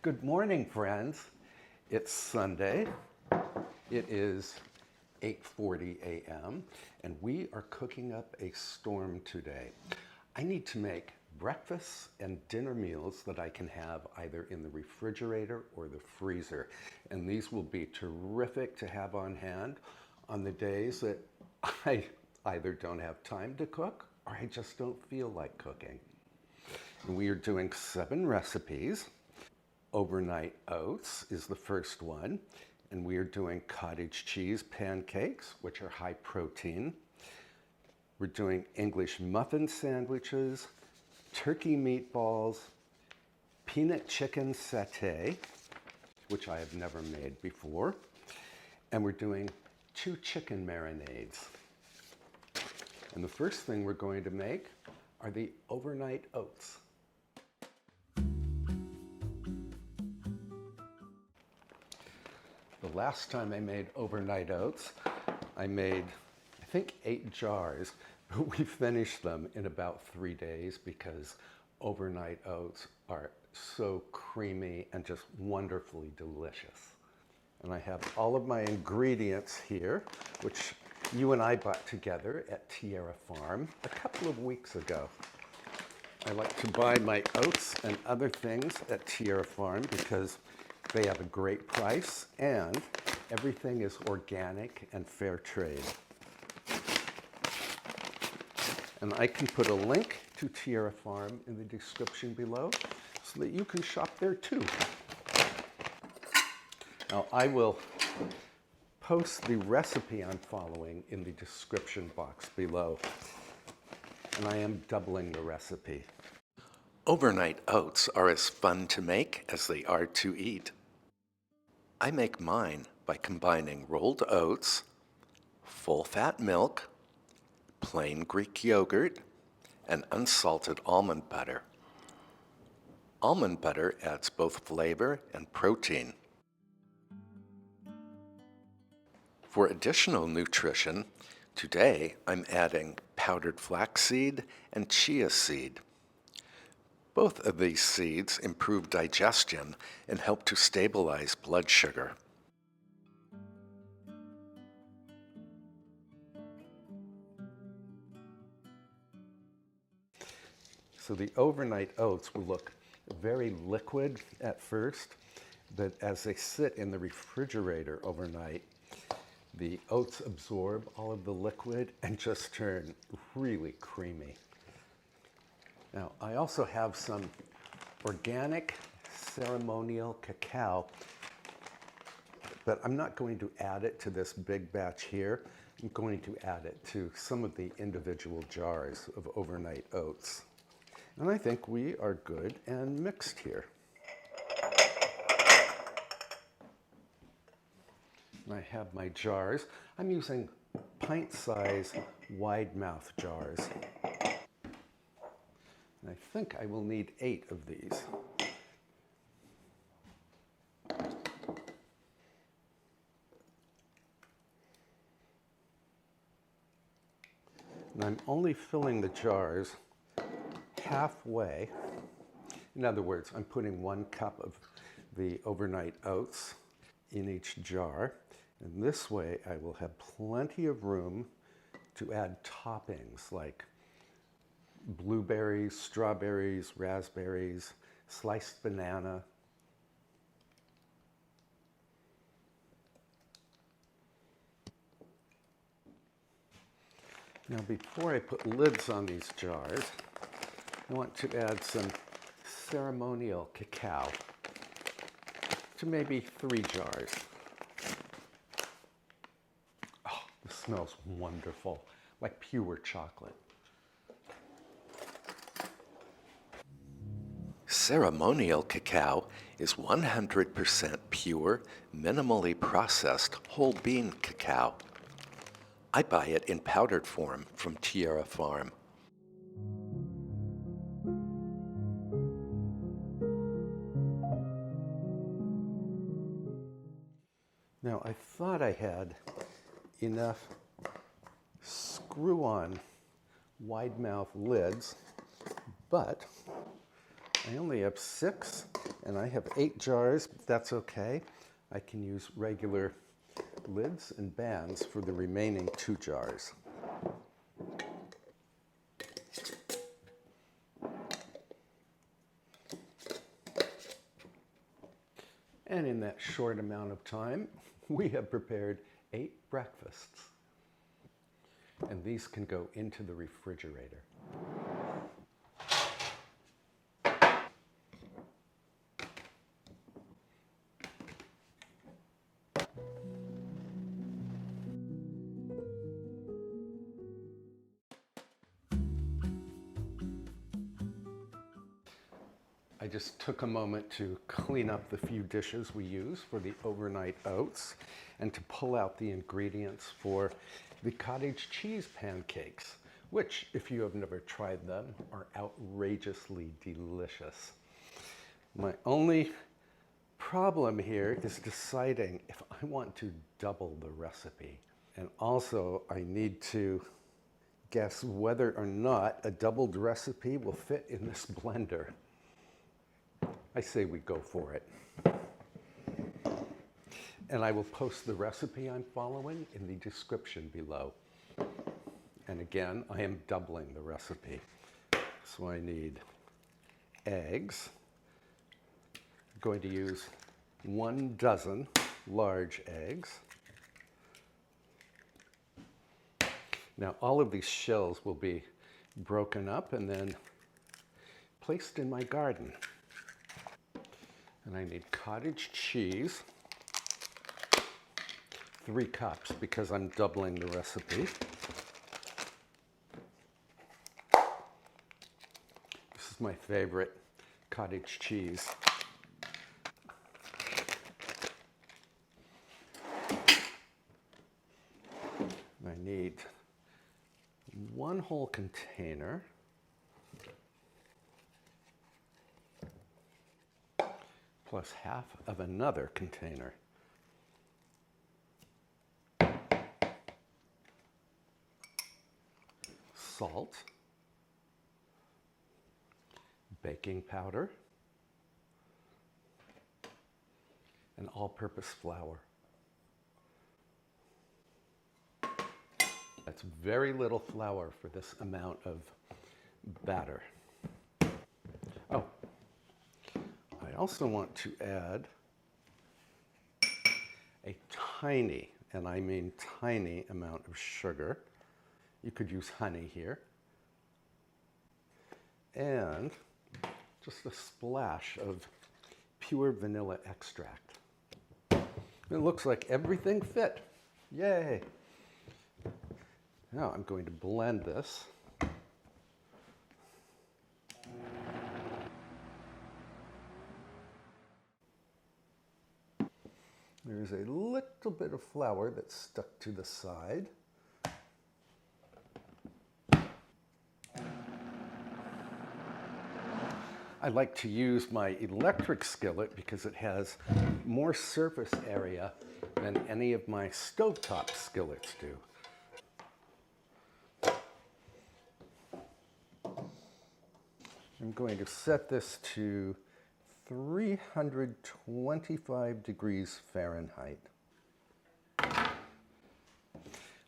Good morning, friends. It's Sunday. It is 8:40 a.m. and we are cooking up a storm today. I need to make breakfasts and dinner meals that I can have either in the refrigerator or the freezer. And these will be terrific to have on hand on the days that I either don't have time to cook or I just don't feel like cooking. And we are doing 7 recipes. Overnight oats is the first one, and we are doing cottage cheese pancakes, which are high protein. We're doing English muffin sandwiches, turkey meatballs, peanut chicken saté, which I have never made before, and we're doing 2 chicken marinades. And the first thing we're going to make are the overnight oats. The last time I made overnight oats, I made, I think, 8 jars, but we finished them in about 3 days because overnight oats are so creamy and just wonderfully delicious. And I have all of my ingredients here, which you and I bought together at Tierra Farm a couple of weeks ago. I like to buy my oats and other things at Tierra Farm because they have a great price and everything is organic and fair trade. And I can put a link to Tierra Farm in the description below so that you can shop there too. Now I will post the recipe I'm following in the description box below. And I am doubling the recipe. Overnight oats are as fun to make as they are to eat. I make mine by combining rolled oats, full-fat milk, plain Greek yogurt, and unsalted almond butter. Almond butter adds both flavor and protein. For additional nutrition, today I'm adding powdered flaxseed and chia seed. Both of these seeds improve digestion and help to stabilize blood sugar. So the overnight oats will look very liquid at first, but as they sit in the refrigerator overnight, the oats absorb all of the liquid and just turn really creamy. Now, I also have some organic ceremonial cacao, but I'm not going to add it to this big batch here. I'm going to add it to some of the individual jars of overnight oats. And I think we are good and mixed here. And I have my jars. I'm using pint-size wide mouth jars. And I think I will need 8 of these. And I'm only filling the jars halfway. In other words, I'm putting 1 cup of the overnight oats in each jar. And this way I will have plenty of room to add toppings like blueberries, strawberries, raspberries, sliced banana. Now before I put lids on these jars, I want to add some ceremonial cacao to maybe 3 jars. Oh, this smells wonderful, like pure chocolate. Ceremonial cacao is 100% pure, minimally processed whole bean cacao. I buy it in powdered form from Tierra Farm. Now I thought I had enough screw-on wide mouth lids, but I only have 6 And I have 8 jars, but that's okay. I can use regular lids and bands for the remaining 2 jars. And in that short amount of time, we have prepared 8 breakfasts. And these can go into the refrigerator. I just took a moment to clean up the few dishes we use for the overnight oats and to pull out the ingredients for the cottage cheese pancakes, which, if you have never tried them, are outrageously delicious. My only problem here is deciding if I want to double the recipe. And also, I need to guess whether or not a doubled recipe will fit in this blender. I say we go for it. And I will post the recipe I'm following in the description below. And again, I am doubling the recipe. So I need eggs. I'm going to use 1 dozen large eggs. Now, all of these shells will be broken up and then placed in my garden. And I need cottage cheese, 3 cups because I'm doubling the recipe. This is my favorite cottage cheese. I need 1 whole container. Plus half of another container. Salt, baking powder, and all-purpose flour. That's very little flour for this amount of batter. Oh, I also want to add a tiny, and I mean tiny, amount of sugar. You could use honey here. And just a splash of pure vanilla extract. It looks like everything fit. Yay! Now I'm going to blend this. There's a little bit of flour that's stuck to the side. I like to use my electric skillet because it has more surface area than any of my stovetop skillets do. I'm going to set this to 325 degrees Fahrenheit.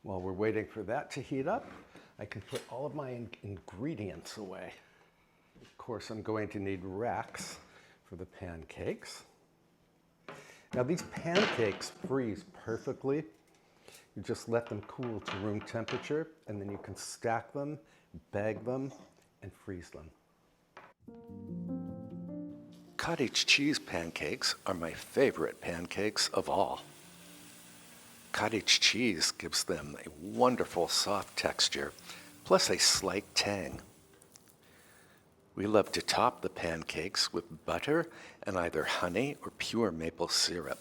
While we're waiting for that to heat up, I can put all of my ingredients away. Of course, I'm going to need racks for the pancakes. Now, these pancakes freeze perfectly. You just let them cool to room temperature, and then you can stack them, bag them, and freeze them. Cottage cheese pancakes are my favorite pancakes of all. Cottage cheese gives them a wonderful soft texture, plus a slight tang. We love to top the pancakes with butter and either honey or pure maple syrup.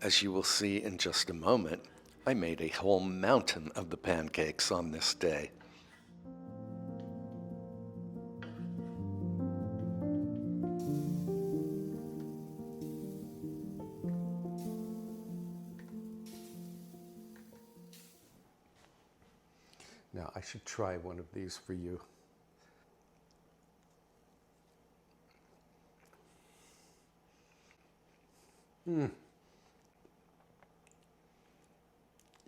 As you will see in just a moment, I made a whole mountain of the pancakes on this day. Now, I should try one of these for you.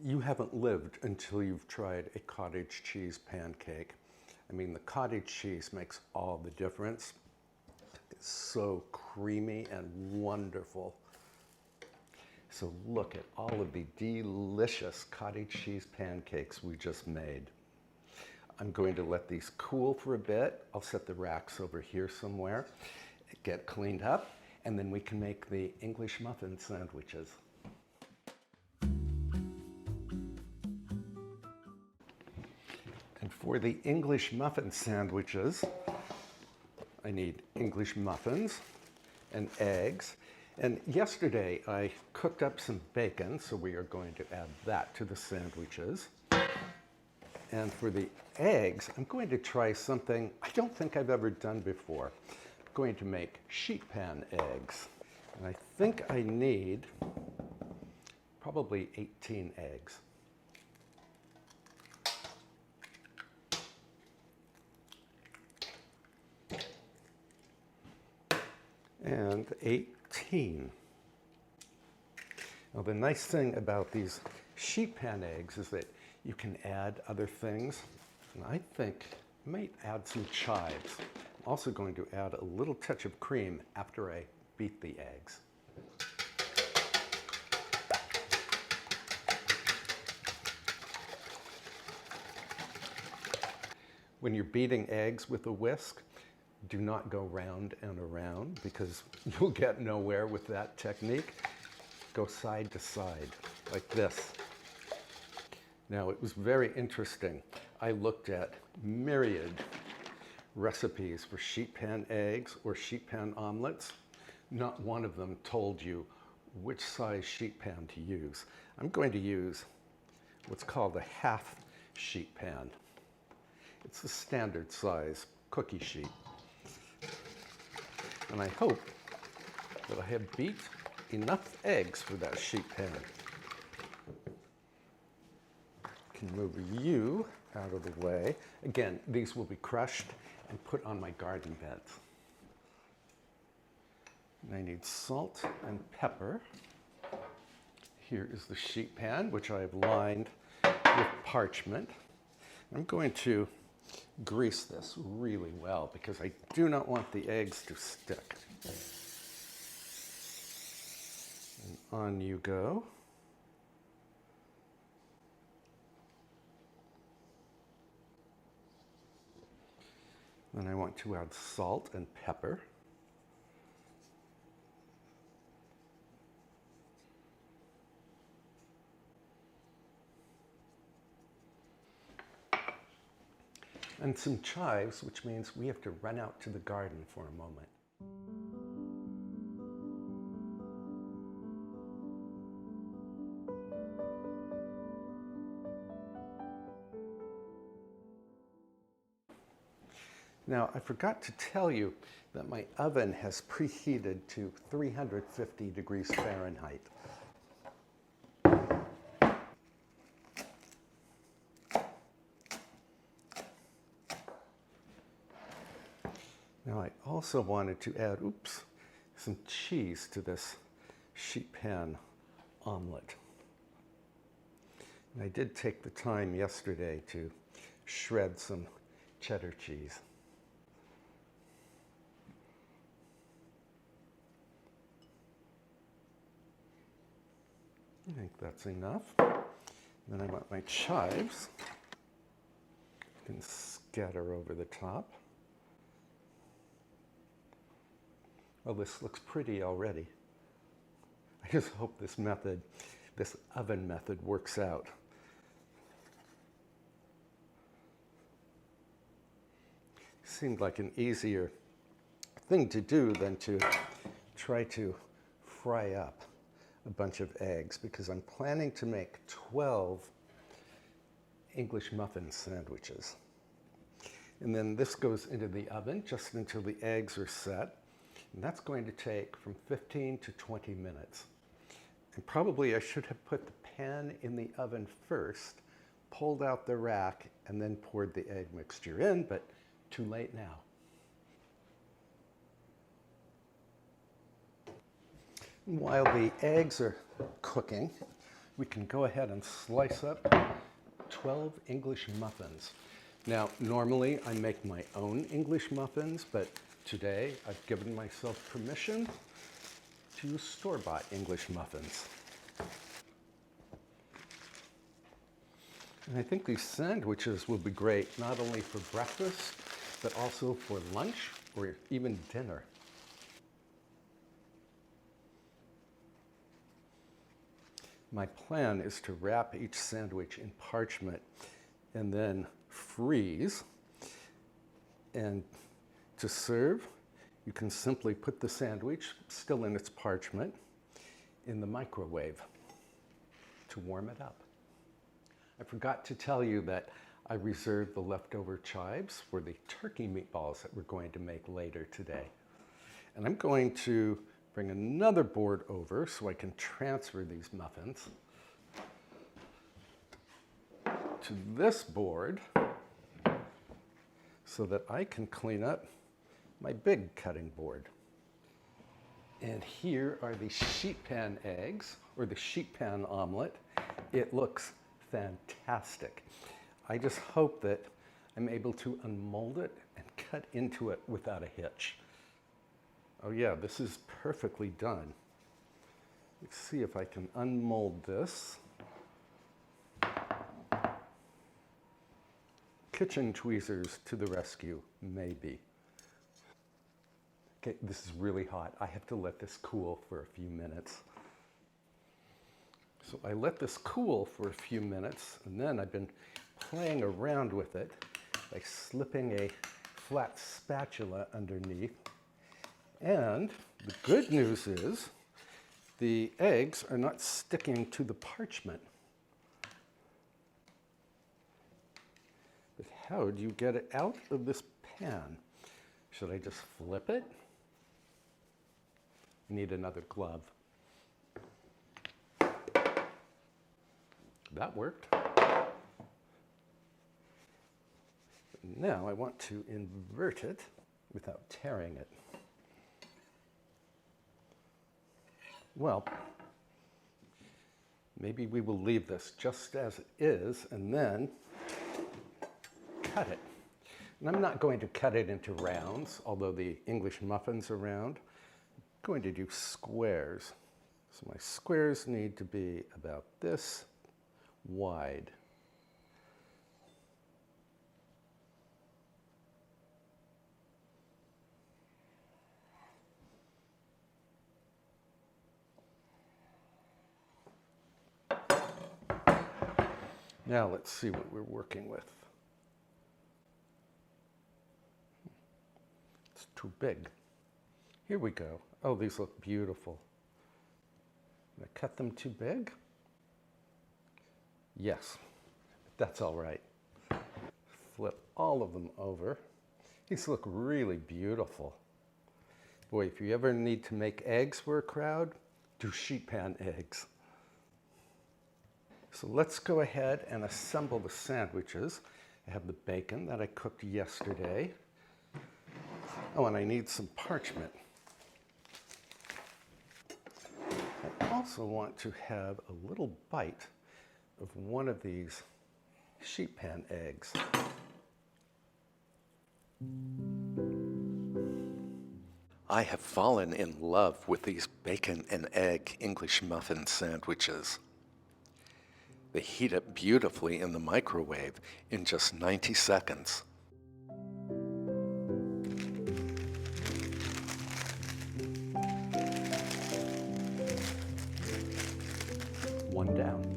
You haven't lived until you've tried a cottage cheese pancake. I mean, the cottage cheese makes all the difference. It's so creamy and wonderful. So look at all of the delicious cottage cheese pancakes we just made. I'm going to let these cool for a bit. I'll set the racks over here somewhere, get cleaned up, and then we can make the English muffin sandwiches. And for the English muffin sandwiches, I need English muffins and eggs. And yesterday I cooked up some bacon, so we are going to add that to the sandwiches. And for the eggs, I'm going to try something I don't think I've ever done before. I'm going to make sheet pan eggs. And I think I need probably 18 eggs. And 18. Now the nice thing about these sheet pan eggs is that you can add other things. And I think I might add some chives. I'm also going to add a little touch of cream after I beat the eggs. When you're beating eggs with a whisk, do not go round and around because you'll get nowhere with that technique. Go side to side, like this. Now, it was very interesting. I looked at myriad recipes for sheet pan eggs or sheet pan omelets. Not one of them told you which size sheet pan to use. I'm going to use what's called a half sheet pan. It's the standard size cookie sheet. And I hope that I have beat enough eggs for that sheet pan. I can move you out of the way. Again, these will be crushed and put on my garden beds. And I need salt and pepper. Here is the sheet pan, which I have lined with parchment. I'm going to grease this really well because I do not want the eggs to stick. And on you go. Then I want to add salt and pepper. And some chives, which means we have to run out to the garden for a moment. Now, I forgot to tell you that my oven has preheated to 350 degrees Fahrenheit. Now I also wanted to add, some cheese to this sheet pan omelet. And I did take the time yesterday to shred some cheddar cheese. I think that's enough. Then I want my chives. I can scatter over the top. Well, this looks pretty already. I just hope this oven method works out. Seemed like an easier thing to do than to try to fry up a bunch of eggs because I'm planning to make 12 English muffin sandwiches. And then this goes into the oven just until the eggs are set. And that's going to take from 15 to 20 minutes. And probably I should have put the pan in the oven first, pulled out the rack, and then poured the egg mixture in, but too late now. While the eggs are cooking, we can go ahead and slice up 12 English muffins. Now, normally I make my own English muffins, but today I've given myself permission to use store-bought English muffins. And I think these sandwiches will be great not only for breakfast, but also for lunch or even dinner. My plan is to wrap each sandwich in parchment and then freeze. And to serve, you can simply put the sandwich, still in its parchment, in the microwave to warm it up. I forgot to tell you that I reserved the leftover chives for the turkey meatballs that we're going to make later today. And I'm going to bring another board over so I can transfer these muffins to this board so that I can clean up my big cutting board. And here are the sheet pan eggs, or the sheet pan omelet. It looks fantastic. I just hope that I'm able to unmold it and cut into it without a hitch. Oh yeah, this is perfectly done. Let's see if I can unmold this. Kitchen tweezers to the rescue, maybe. Okay, this is really hot. I have to let this cool for a few minutes. So I let this cool for a few minutes, and then I've been playing around with it by slipping a flat spatula underneath. And the good news is the eggs are not sticking to the parchment. But how do you get it out of this pan? Should I just flip it? I need another glove. That worked. Now I want to invert it without tearing it. Well, maybe we will leave this just as it is and then cut it. And I'm not going to cut it into rounds, although the English muffins are round. I'm going to do squares. So my squares need to be about this wide. Now let's see what we're working with. It's too big. Here we go. Oh, these look beautiful. Did I cut them too big? Yes, that's all right. Flip all of them over. These look really beautiful. Boy, if you ever need to make eggs for a crowd, do sheet pan eggs. So let's go ahead and assemble the sandwiches. I have the bacon that I cooked yesterday. Oh, and I need some parchment. I also want to have a little bite of one of these sheet pan eggs. I have fallen in love with these bacon and egg English muffin sandwiches. They heat up beautifully in the microwave in just 90 seconds. One down.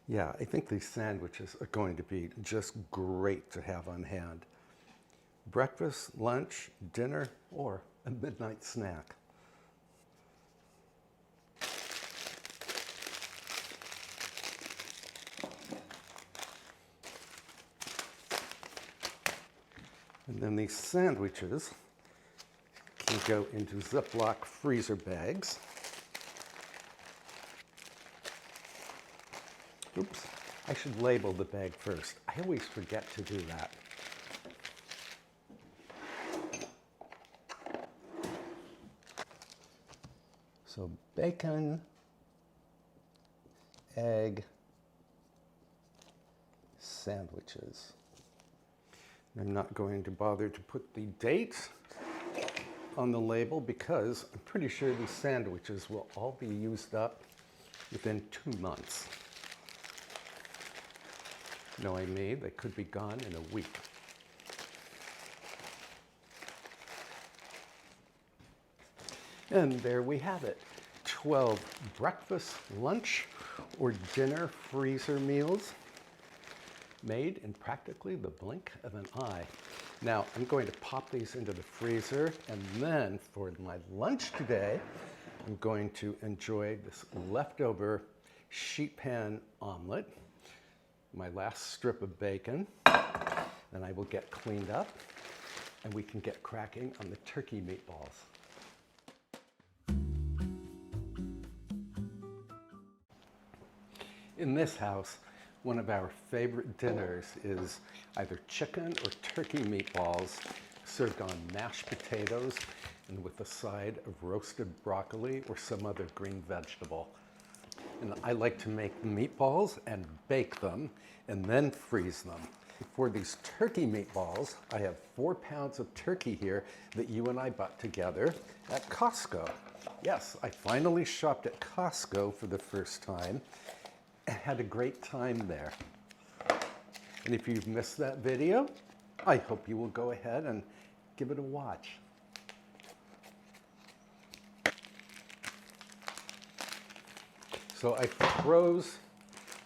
Yeah, I think these sandwiches are going to be just great to have on hand. Breakfast, lunch, dinner, or a midnight snack. And then these sandwiches can go into Ziploc freezer bags. Oops, I should label the bag first. I always forget to do that. So bacon, egg, sandwiches. I'm not going to bother to put the date on the label because I'm pretty sure these sandwiches will all be used up within 2 months. Knowing me, they could be gone in a week. And there we have it. 12 breakfast, lunch, or dinner freezer meals made in practically the blink of an eye. Now, I'm going to pop these into the freezer, and then for my lunch today, I'm going to enjoy this leftover sheet pan omelet, my last strip of bacon, and I will get cleaned up, and we can get cracking on the turkey meatballs. In this house, one of our favorite dinners is either chicken or turkey meatballs served on mashed potatoes and with a side of roasted broccoli or some other green vegetable. And I like to make the meatballs and bake them and then freeze them. For these turkey meatballs, I have 4 pounds of turkey here that you and I bought together at Costco. Yes, I finally shopped at Costco for the first time and had a great time there. And if you've missed that video, I hope you will go ahead and give it a watch. So I froze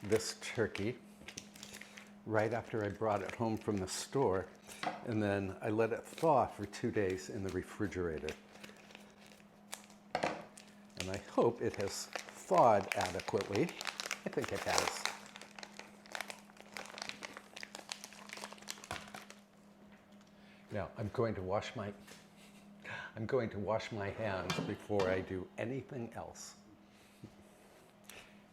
this turkey right after I brought it home from the store, and then I let it thaw for 2 days in the refrigerator. And I hope it has thawed adequately. I think it has. Now I'm going to wash my hands before I do anything else.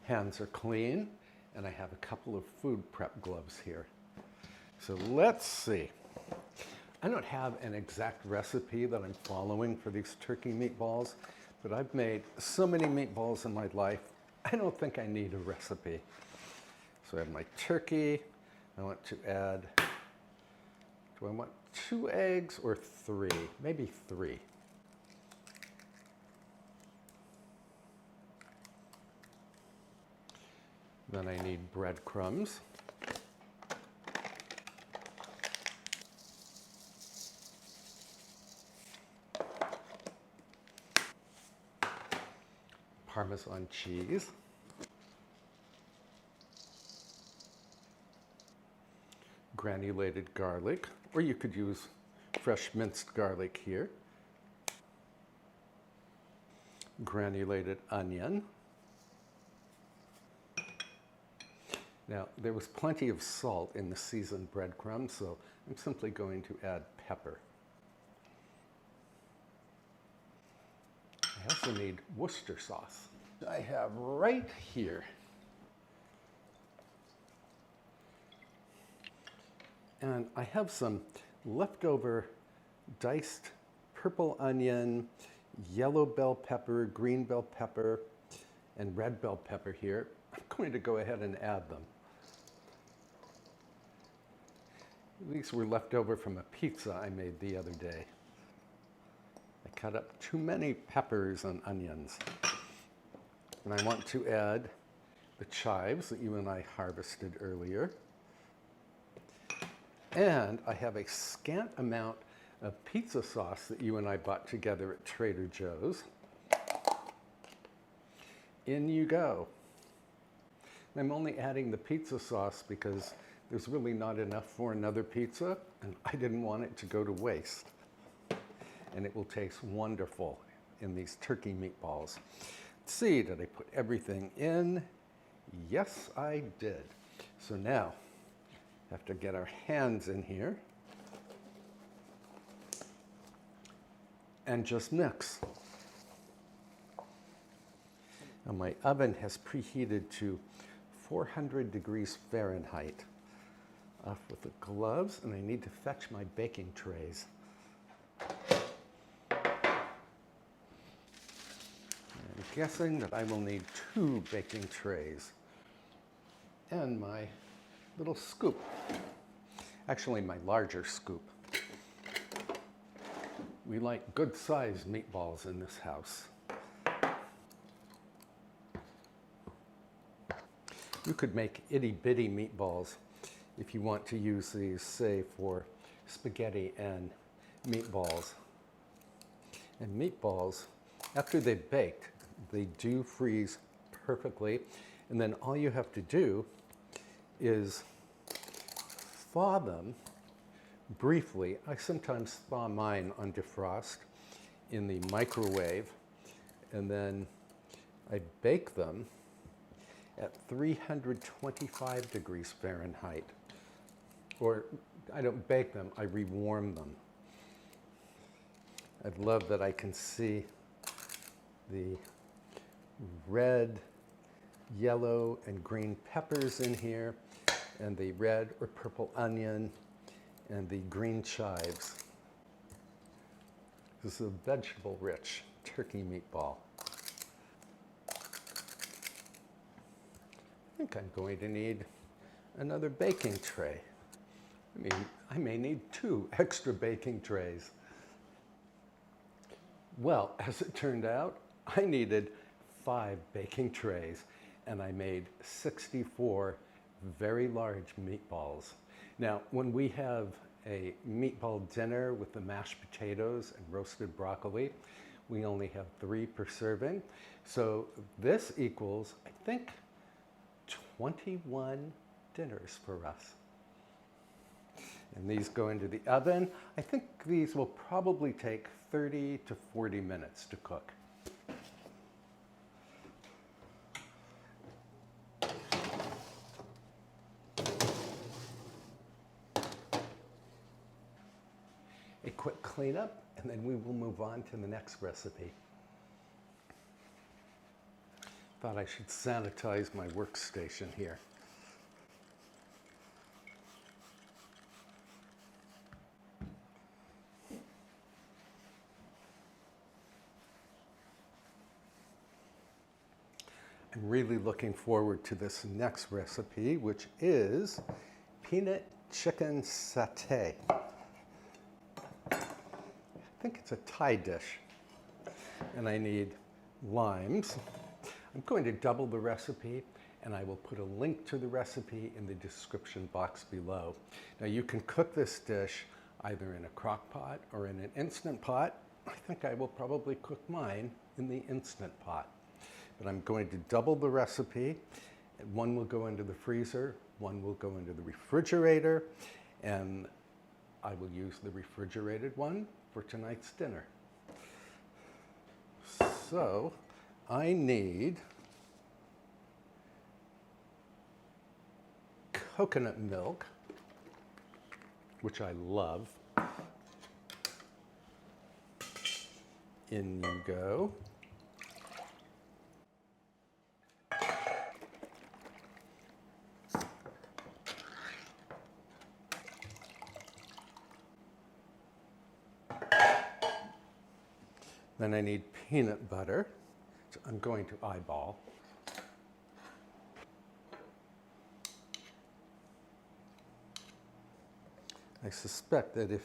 Hands are clean, and I have a couple of food prep gloves here. So let's see. I don't have an exact recipe that I'm following for these turkey meatballs, but I've made so many meatballs in my life, I don't think I need a recipe. So I have my turkey. I want to add, do I want 2 eggs or 3? Maybe 3. Then I need breadcrumbs. Parmesan cheese. Granulated garlic, or you could use fresh minced garlic here. Granulated onion. Now, there was plenty of salt in the seasoned breadcrumbs, so I'm simply going to add pepper. I also need Worcester sauce. I have right here and I have some leftover diced purple onion, yellow bell pepper, green bell pepper, and red bell pepper here. I'm going to go ahead and add them. These were left over from a pizza I made the other day. I cut up too many peppers and onions. And I want to add the chives that you and I harvested earlier. And I have a scant amount of pizza sauce that you and I bought together at Trader Joe's. In you go. I'm only adding the pizza sauce because there's really not enough for another pizza, and I didn't want it to go to waste. And it will taste wonderful in these turkey meatballs. Let's see, did I put everything in? Yes, I did. So now, have to get our hands in here and just mix. Now my oven has preheated to 400 degrees Fahrenheit. Off with the gloves, and I need to fetch my baking trays. I'm guessing that I will need 2 baking trays and my little scoop. Actually, my larger scoop. We like good-sized meatballs in this house. You could make itty-bitty meatballs if you want to use these, say, for spaghetti and meatballs. And meatballs, after they've baked, they do freeze perfectly. And then all you have to do is thaw them briefly. I sometimes thaw mine on defrost in the microwave, and then I bake them at 325 degrees Fahrenheit. Or I don't bake them, I rewarm them. I love that I can see the red, yellow, and green peppers in here, and the red or purple onion, and the green chives. This is a vegetable-rich turkey meatball. I think I'm going to need another baking tray. I may need 2 extra baking trays. Well, as it turned out, I needed 5 baking trays, and I made 64 very large meatballs. Now, when we have a meatball dinner with the mashed potatoes and roasted broccoli, we only have 3 per serving. So this equals, I think, 21 dinners for us. And these go into the oven. I think these will probably take 30 to 40 minutes to cook. A quick cleanup, and then we will move on to the next recipe. Thought I should sanitize my workstation here. I'm really looking forward to this next recipe, which is peanut chicken saté. I think it's a Thai dish. And I need limes. I'm going to double the recipe, and I will put a link to the recipe in the description box below. Now you can cook this dish either in a crock pot or in an Instant Pot. I think I will probably cook mine in the Instant Pot. But I'm going to double the recipe. One will go into the freezer, one will go into the refrigerator, and I will use the refrigerated one for tonight's dinner. So I need coconut milk, which I love. In you go. Then I need peanut butter, which I'm going to eyeball. I suspect that if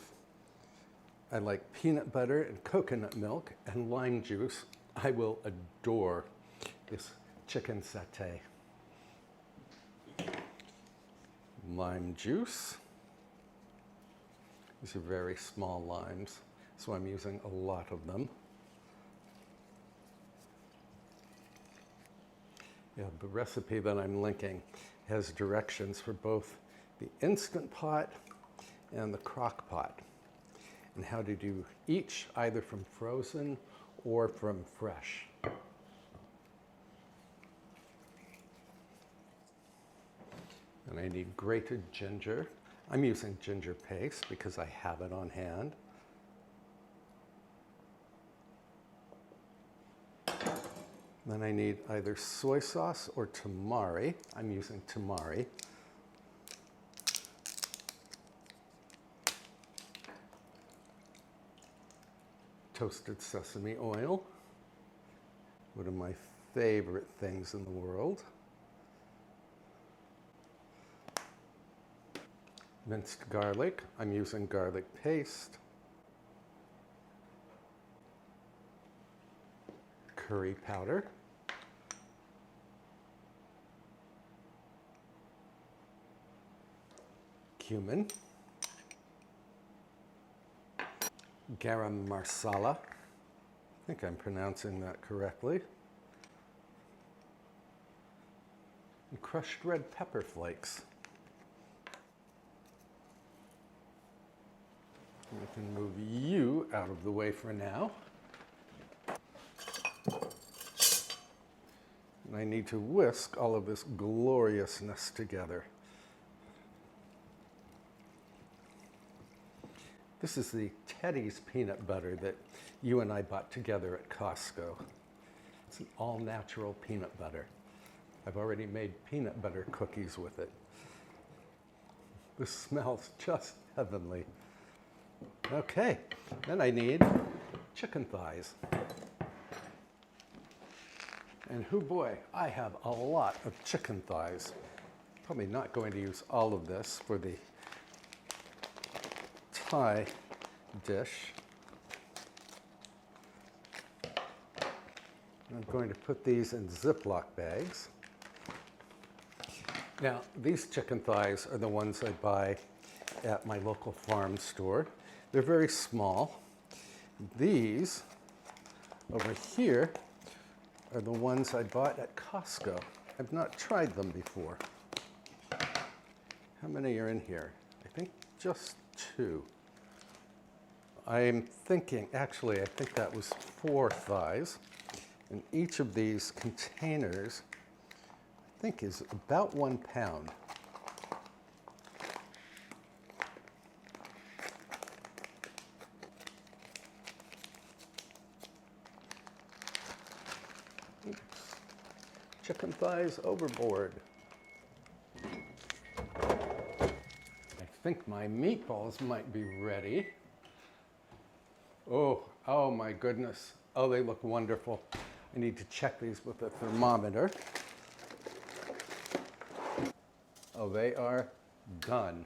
I like peanut butter and coconut milk and lime juice, I will adore this chicken satay. Lime juice. These are very small limes, so I'm using a lot of them. Yeah, the recipe that I'm linking has directions for both the Instant Pot and the crock pot, and how to do each either from frozen or from fresh. And I need grated ginger. I'm using ginger paste because I have it on hand. Then I need either soy sauce or tamari. I'm using tamari. Toasted sesame oil, one of my favorite things in the world. Minced garlic. I'm using garlic paste. Curry powder. Cumin. Garam masala. I think I'm pronouncing that correctly. And crushed red pepper flakes. I can move you out of the way for now. And I need to whisk all of this gloriousness together. This is the Teddy's peanut butter that you and I bought together at Costco. It's an all-natural peanut butter. I've already made peanut butter cookies with it. This smells just heavenly. Okay, then I need chicken thighs. And hoo boy, I have a lot of chicken thighs. Probably not going to use all of this for the Thai dish. I'm going to put these in Ziploc bags. Now, these chicken thighs are the ones I buy at my local farm store. They're very small. These over here are the ones I bought at Costco. I've not tried them before. How many are in here? I think just 2. I'm thinking, actually, I think that was 4 thighs. And each of these containers, I think, is about 1 pound. Oops. Chicken thighs overboard. I think my meatballs might be ready. Oh my goodness. Oh, they look wonderful. I need to check these with a thermometer. Oh, they are done.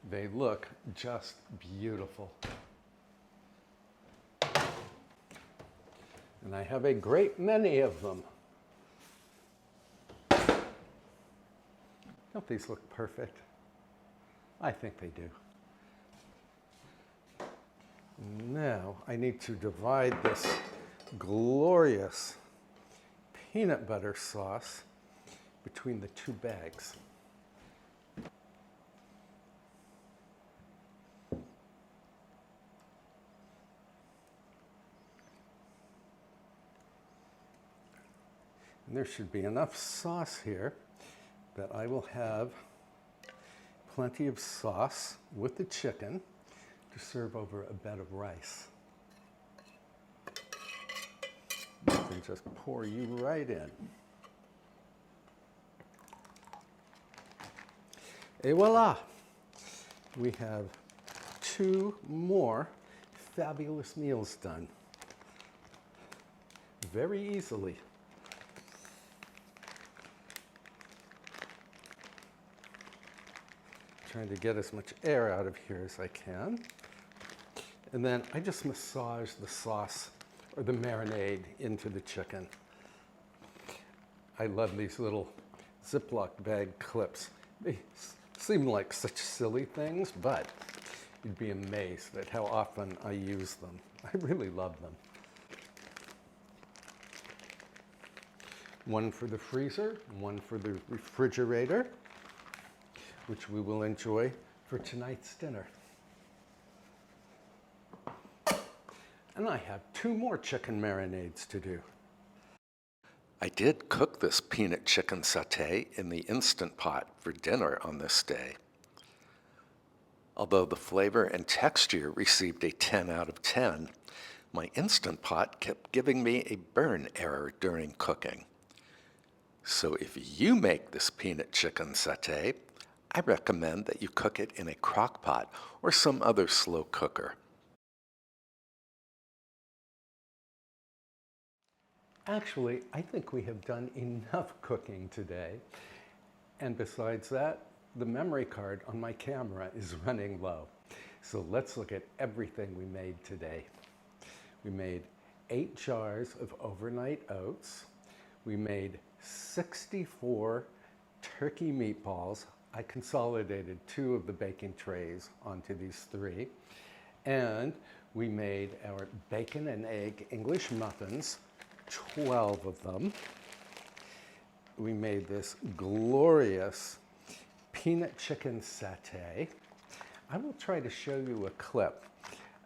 They look just beautiful. And I have a great many of them. Don't these look perfect? I think they do. Now I need to divide this glorious peanut butter sauce between the 2 bags. And there should be enough sauce here that I will have plenty of sauce with the chicken to serve over a bed of rice. I can just pour you right in. Et voila! We have 2 more fabulous meals done. Very easily. Trying to get as much air out of here as I can. And then I just massage the sauce or the marinade into the chicken. I love these little Ziploc bag clips. They seem like such silly things, but you'd be amazed at how often I use them. I really love them. One for the freezer, one for the refrigerator, which we will enjoy for tonight's dinner. And I have 2 more chicken marinades to do. I did cook this peanut chicken satay in the Instant Pot for dinner on this day. Although the flavor and texture received a 10 out of 10, My Instant Pot kept giving me a burn error during cooking. So if you make this peanut chicken satay, I recommend that you cook it in a crock pot or some other slow cooker. Actually, I think we have done enough cooking today. And besides that, the memory card on my camera is running low. So let's look at everything we made today. We made 8 jars of overnight oats. We made 64 turkey meatballs. I consolidated 2 of the baking trays onto these 3. And we made our bacon and egg English muffins, 12 of them. We made this glorious peanut chicken satay. I will try to show you a clip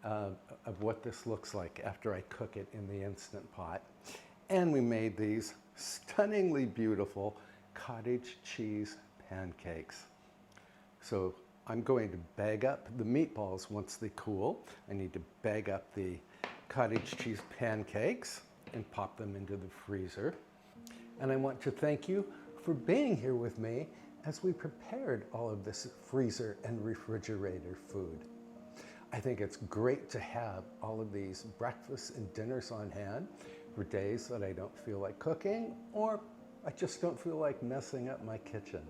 of what this looks like after I cook it in the Instant Pot. And we made these stunningly beautiful cottage cheese pancakes. So I'm going to bag up the meatballs once they cool. I need to bag up the cottage cheese pancakes and pop them into the freezer. And I want to thank you for being here with me as we prepared all of this freezer and refrigerator food. I think it's great to have all of these breakfasts and dinners on hand for days that I don't feel like cooking or I just don't feel like messing up my kitchen.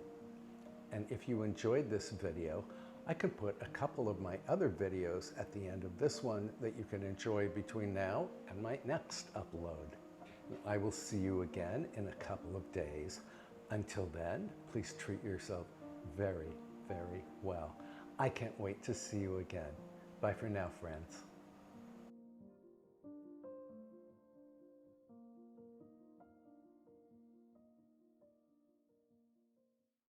And if you enjoyed this video, I can put a couple of my other videos at the end of this one that you can enjoy between now and my next upload. I will see you again in a couple of days. Until then, please treat yourself very, very well. I can't wait to see you again. Bye for now, friends.